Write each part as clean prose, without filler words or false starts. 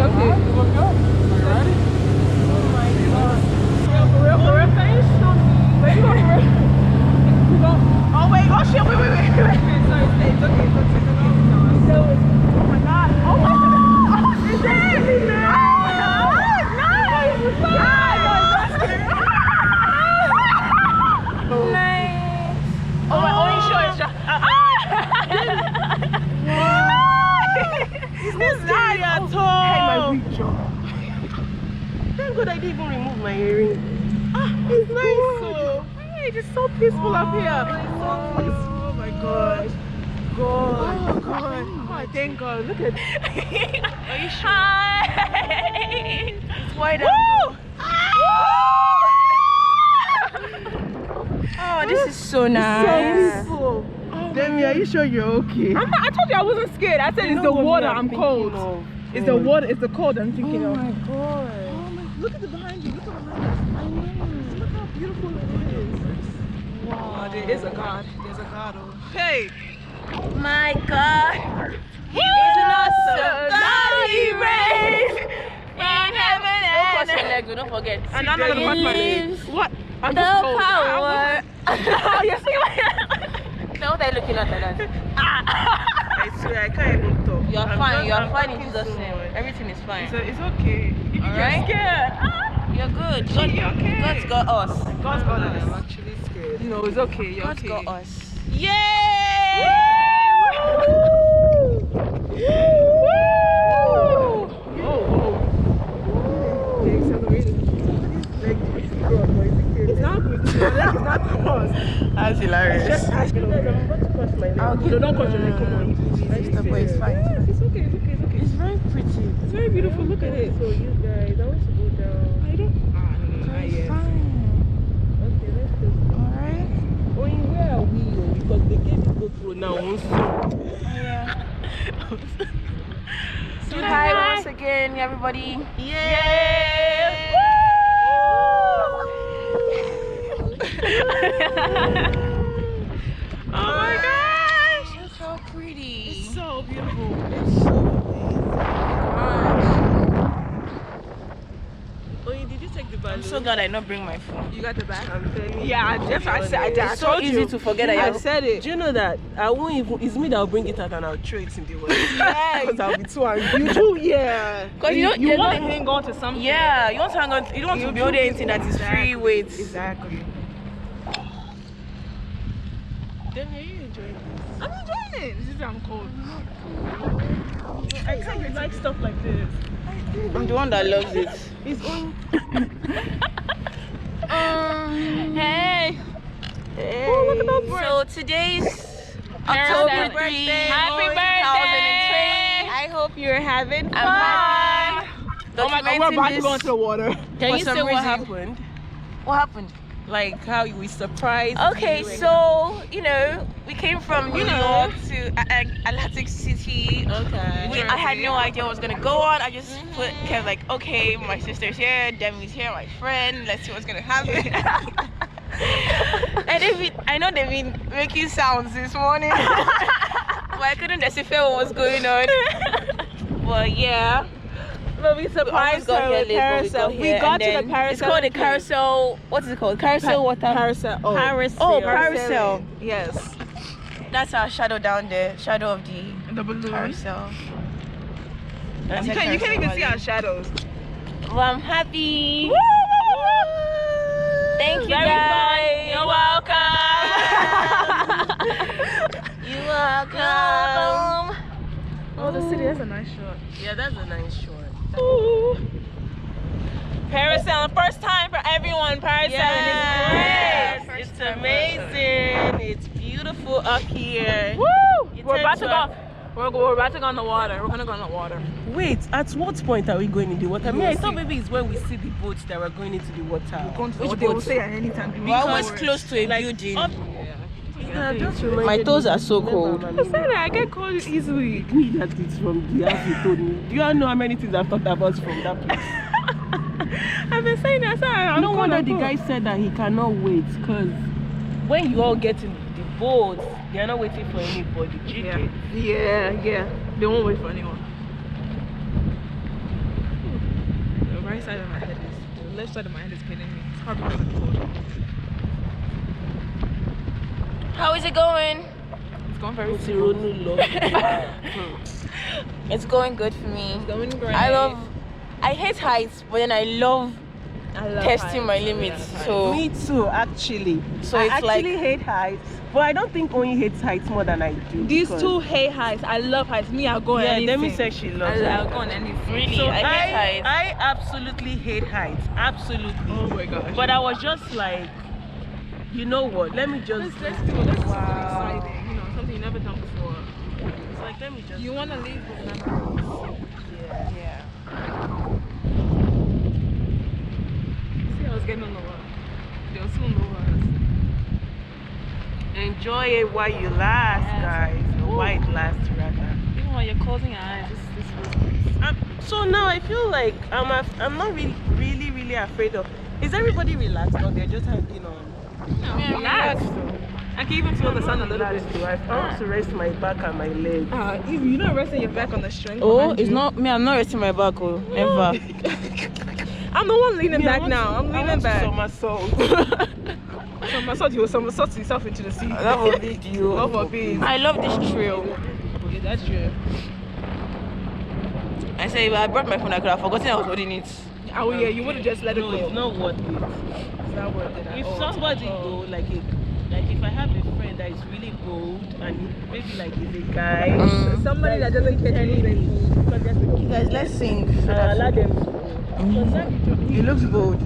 okay. You want to go? Are you ready? Oh my god. For real, can you show me? Where you going for real? Oh wait, oh shit, wait. Sorry, it's okay. So, oh my god. Oh my god. It's really nice. Nice. Oh my, oh, you sure it's It's not at all. Hey, my big jaw. Thank God I didn't even remove my earring. It's nice so. It's so peaceful up here. Oh my god. Oh god. Oh, thank God. Look at. Are you sure? Hi. It's wide out. Oh, this is so nice. So peaceful. Demi, are you sure you're okay? I told you I wasn't scared. I said it's the water. I'm cold. It's the water. It's the cold I'm thinking of. Oh my god. Oh my. Look at the behind you. Look at behind us. I know. Look how beautiful it is. Wow. There is a God. There's a God. Hey. My God. He is an awesome God. He reigns in heaven and earth. Don't cross your legs. Don't forget. And I'm not gonna cross my legs. What? I'm just cold. Power. Oh, you see what? Now what are you looking at that? I swear I can't even talk. You're fine. You're fine in Jesus' name. Everything is fine. It's okay. You can get scared. You're good. God, you're okay. God's got us. God's got us. I'm actually scared. No, it's okay. You're okay. God's got us. Yay! Woo! It's not good. It's not cross. That's hilarious. I'm about to cross my leg. Okay, no, don't cross your leg. Come on. It's fine. It's okay. It's very pretty. It's very beautiful. Look at it. So you guys, I want to go down. I don't. No. It's fine. Okay, let's go. Alright. Where are we? Because the game is go through now. Yeah. So hi once again, everybody. Yay! Oh my gosh! It's so pretty. It's so beautiful. It's so amazing. Oh, did you take the bag? I'm so glad I not bring my phone. You got the bag? I'm telling you. Yeah, definitely. It's so easy to forget. I said it. Do you know that I won't even? It's me that will bring it out and I'll throw it in the water. Yeah, because I'll be too angry. You do, yeah. Because you want to hang on to something. Yeah, you want to hang on. You don't want to build anything that is free weight. Exactly. Then are you enjoying this? I'm enjoying it. This is I'm cold. I can't like stuff like this. I'm the one that loves it. It's on. Hey. Oh, look at that bird. So today's October 3. Happy birthday! I hope you're having fun. Oh my God, we're about to go into the water. Can you say what happened? What happened? Like how we surprised. Okay, so you know, we came from New York to Atlantic City. Okay. I had no idea what was gonna go on. I just kept like, okay, my sister's here, Demi's here, my friend. Let's see what's gonna happen. And I know they've been making sounds this morning, but I couldn't decipher what was going on. But yeah. But we surprised her with Parasailing. We got to the Parasailing. It's called a carousel. What is it called? Carousel water. Parasailing. Oh, Parasailing. Yes. That's our shadow down there. Shadow of the balloon. Carousel. You can't even see our shadows. Well, I'm happy. Woo! Thank you, guys. You're welcome. You're welcome. Oh, the city has a nice shot. Yeah, that's a nice shot. Parasailing, first time for everyone. Parasailing is great. It's amazing. It's beautiful up here. Woo! We're about to go. We're about to go on the water. We're gonna go on the water. Wait, at what point are we going in the water? I mean, I thought maybe it's when we see the boats that we're going into the water. Which they will say at any time. We're always close to a building. My toes are so cold. I said I get cold easily. That is from the house you told me. Do you know how many things I've talked about from that place? I've been saying that. No wonder the guy said that he cannot wait, because when you all get in the boat, they're not waiting for anybody. Yeah. They won't wait for anyone. right side of my head is, the left side of my head is paining me. It's probably because of the cold. How is it going? It's going very slow. It's going good for me. It's going great. I hate heights, but then I love testing my limits. So me too, actually. So I it's actually hate heights, but I don't think Oyin hates heights more than I do. These two hate heights. I love heights. Me, I'll go on anything. Demi said she loves it. I'll go on anything. Really, So I hate heights. I absolutely hate heights. Absolutely. Oh my gosh. But I was just like, you know what? Let me just. Let's do something exciting. You know, something you've never done before. It's like, let me just. You want to leave with memories. Yeah. See, I was getting on the water. They were still on the water. Enjoy it while you last, guys. Or while it lasts, rather. Even while you're closing your eyes, this was nice. So now I feel like I'm not really afraid of. Is everybody relaxed or they're just hanging on? I'm relaxed. I can even feel the sun a little bit. I want to rest my back and my legs. If you're not resting your back on the string. Oh, it's not me. I'm not resting my back. Oh, never. I'm the one leaning back now. I'm leaning back. Somersault. Somersault, you will somersault yourself into the sea. That would be you. Love for bees. I love this trail. Yeah, that's true. I say if I brought my phone, I could have forgotten I was holding it. Oh yeah, you would have just let it No, go. it's not worth it. It's not worth it at If all. somebody go like if I have a friend that is really bold and maybe like is a guy, Somebody that doesn't care to leave. You guys, let's sing. allow them. It looks bold.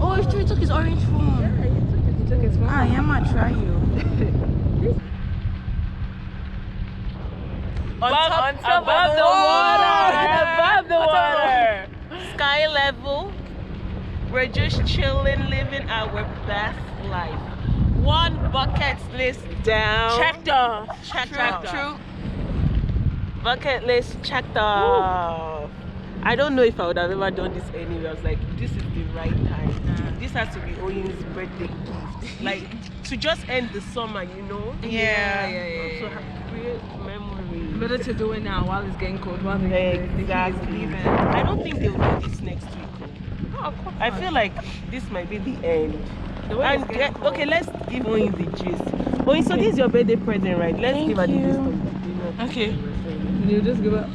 Oh, it's true. He took his orange phone. He took his phone. Ah, yeah, man, try you. Above the water. Sky level. We're just chilling, living our best life. One bucket list down. Checked off. Checked True, off. true. Bucket list checked off. I don't know if I would have ever done this anyway. I was like, this is the right time. This has to be Oyin's birthday gift. Like, to just end the summer, you know? Yeah. To create memories. Better to do it now while it's getting cold. While Exactly. I don't think they'll do this next week. Oh, of course I not. feel like this might be the end. The way And it's getting cold. okay, let's give Oyin the gist. Oyin, so this is your birthday present, right? Let's Thank give her the you. gist of the Okay. You just give up.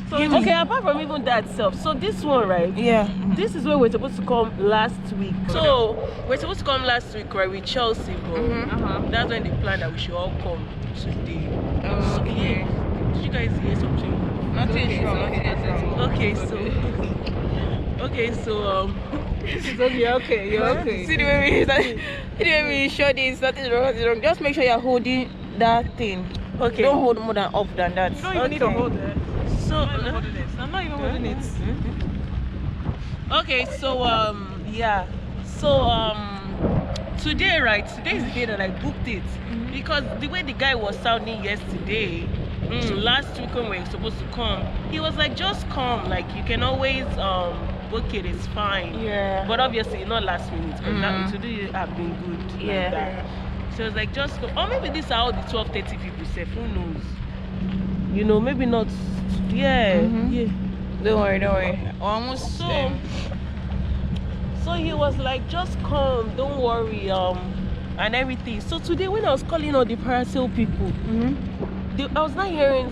So, okay, apart from even that self, so this one, right? Yeah. This is where we're supposed to come last week. So we're supposed to come last week, right, with Chelsea, but that's when they planned that we should all come today. Okay. Did you guys hear something? Nothing strong. Okay, so You're okay. See the way we show this, nothing wrong. Just make sure you're holding that thing. okay. Don't hold more than up than that. You don't even need to Okay. hold it. So I'm not even holding it. okay, so yeah. So today, right? Today is the day that I booked it because the way the guy was sounding yesterday, last week when we were supposed to come, he was like, just come, like you can always book it, it's fine. Yeah. But obviously not last minute because now today have been good. Yeah. Like that. So I was like, just go. Or maybe these are all the 12:30 people say, who knows? You know, maybe not. Yeah. Yeah. Don't worry. Almost. So he was like, just come, don't worry, and everything. So today when I was calling all the Parasailing people, I was not hearing,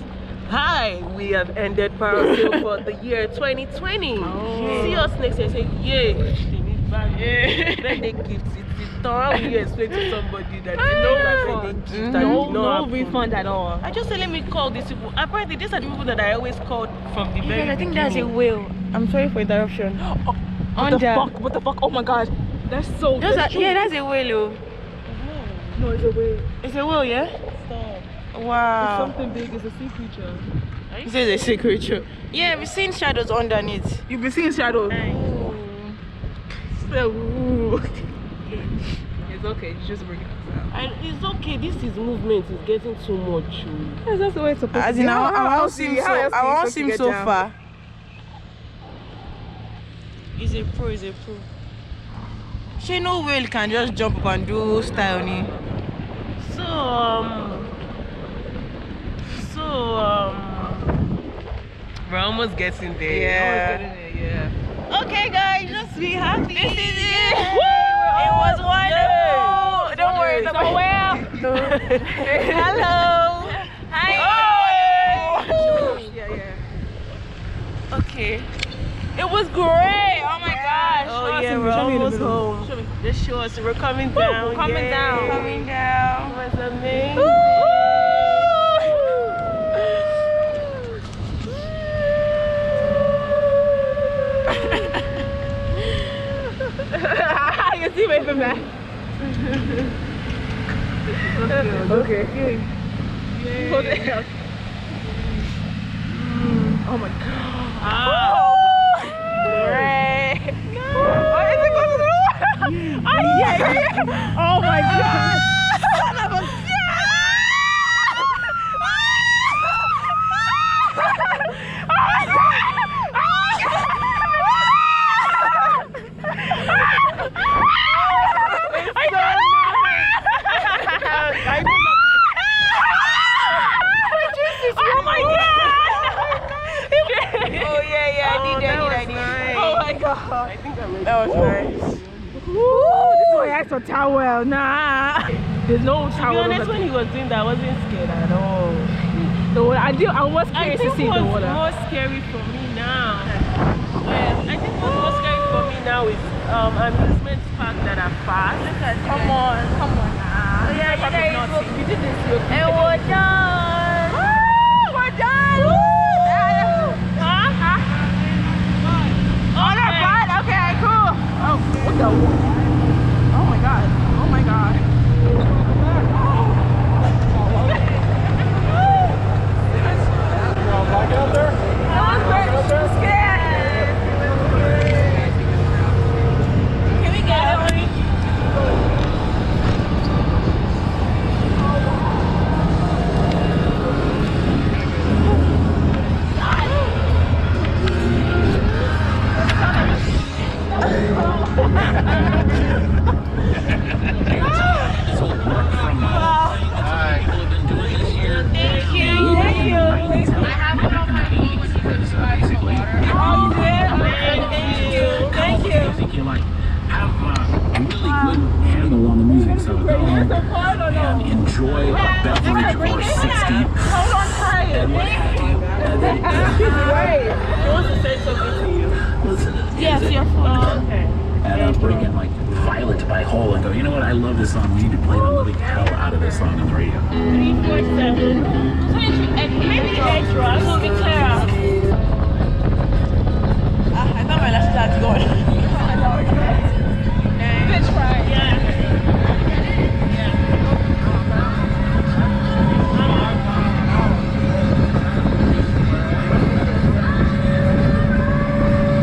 hi, we have ended Parasailing for the year 2020. See us next year. I say, yeah. Then they gift it. How will you explain to somebody that you know that they gift and No refund at all. I just said, let me call these people. Apparently, these are the people that I always called from the very I think beginning. that's a whale. I'm sorry for interruption. What the fuck? Oh my god. That's so That's a whale. No, it's a whale. It's a whale, yeah? Stop. Wow. Something big. It's a sea creature. This is a secret creature. Yeah, we've seen shadows underneath. You've been seeing shadows. It's okay. You just bring it out. And it's okay, this is movement is getting too much. That's the way it's supposed As to in, be. I won't seem so far. He's a pro. She no whale can just jump up and do style ni. We're almost getting there. Yeah. Okay, guys, just be happy. This is it. Woo! It was wonderful. Don't worry, it's well. Hello. Hi. Oh! Okay. It was great. Oh my gosh. Oh yeah, we're Show me in the almost middle. home. Show me. Just show us. We're coming down. we're coming Yay. down. Coming down. It was amazing. You see me from that. Okay. Hold it out. Oh my god. Ah. Great. Oh, is it close to the door? Oh, yeah. Oh my god. Son of a Oh my god! Oh yeah, I did. Oh my god! I think I'm ready. That was nice. Woo, this is why I asked for towel. Nah, there's no To be towel. honest, when he was doing that, I wasn't scared at all. The water. I was curious to see the what's water. more scary for me now. I think what's more scary for me now is amusement park that are fast. Come on. Nah. Yeah, you guys Nothing. You did this. And we're done. We're done. Woo! Oh, they're fine. Okay, cool. Oh, what the? Oh my god. Oh my god. Back out there? That was great. I'm scared. Can we get it? Enjoy a beverage or 60 and what have you. And then, He wants to say something to you. listen to this. Yes, yes. Okay. And I'll bring in like Violet by Hole and go, you know what, I love this song. We need to play the living hell out of this song on the radio. 347.